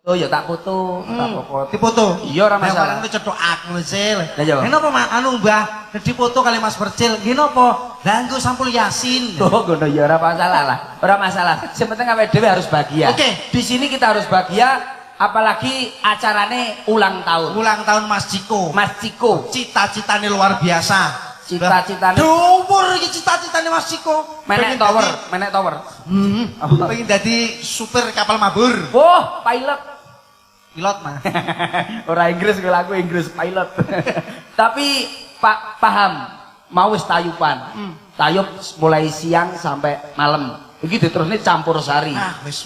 Oh ya tak foto, tak foto. Dipoto. Iya ora masalah. Nek cethok aku Cil. Lah iya. Kenapa anu Mbah dipoto kali Mas Percil? Nggih napa? Lah nggo sampul Yasin. Oh ngono ya ora masalah lah. Ora masalah. Yang penting awake dhewe harus bahagia. Oke. Di sini kita harus bahagia apalagi acarane ulang tahun. Ulang tahun Mas Ciko. Mas Ciko. Cita-citane luar biasa. Cita-citane dhuwur iki cita-citane Mas Ciko. menek tower, menek tower. Pengen dadi supir kapal mabur. Wah, pilot. Pilot mah. Ora Inggris kalau aku Inggris pilot. Tapi Pak paham mau wis tayupan. Tayub mulai siang sampai malam. Iki diterusne campur sari. Ah, wis.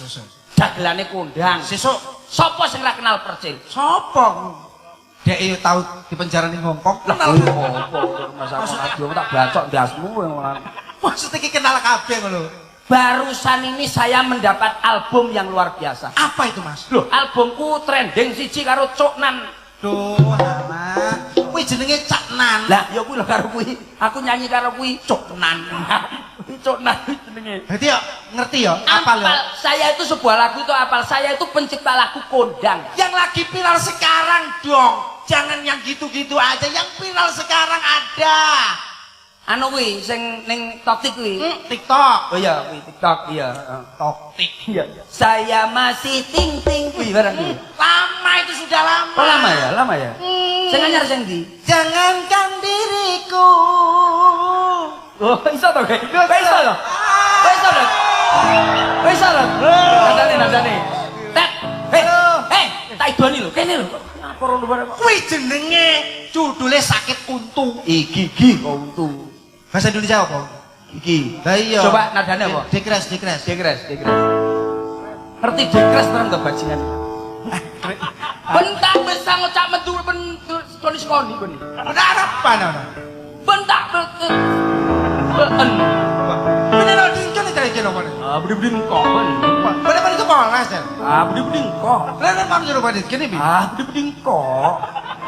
Dagelane kondang. Sesuk Sopo sing ra kenal Percil? sapa? Dek yo tau di penjara ning Hongkong. Lah Kenal. opo masalah radio tak bacok ndasmu. Maksudnya iki kenal kabeh ngono. Barusan ini saya mendapat album yang luar biasa. Apa itu, Mas? Loh, albumku trending siji karo Coknan. Duh, anak. Kuwi jenenge Caknan. Lah, ya kuwi lho karo kuwi. Aku nyanyi karo kuwi Coknan. Coknan jenenge. Berarti ya ngerti ya apa lho? Apal, saya itu sebuah lagu itu apal. Saya itu pencipta lagu kondang. Yang lagi viral sekarang dong. Jangan yang gitu-gitu aja. Yang viral sekarang ada. Anu kuwi sing ning Toktik kuwi. TikTok. Oh iya, kuwi TikTok iya. Toktik. Iya. Saya masih ting ting kuwi barang kuwi. Lama itu sudah lama. Oh lama ya, lama ya. Sing anyar sing ndi? Jangankan diriku. Oh, iso to, Guys? Iso to. Iso to. Iso to. Nadane. Tet. Hei, tak idoni lho. Kene lho. Apa rono bareng kok. Kuwi jenenge judule sakit untu. Gigi kok untu. Bahasa Indonesia apa? Gigi. Lah iya. Coba nadane apa? Dikres. Dekres. Ngerti dekres bareng to bajingan. Bentak besar ngocak metu koni koni. Ada apa nana? Bentak Bener lo dingin nih tadi apa nih? budi kok. Bener itu polas ya? Budi kok. Bener mana jawaban itu? Gini bi? Budi kok.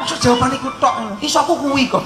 Maksud jawaban itu tok. Iso aku kuwi kok.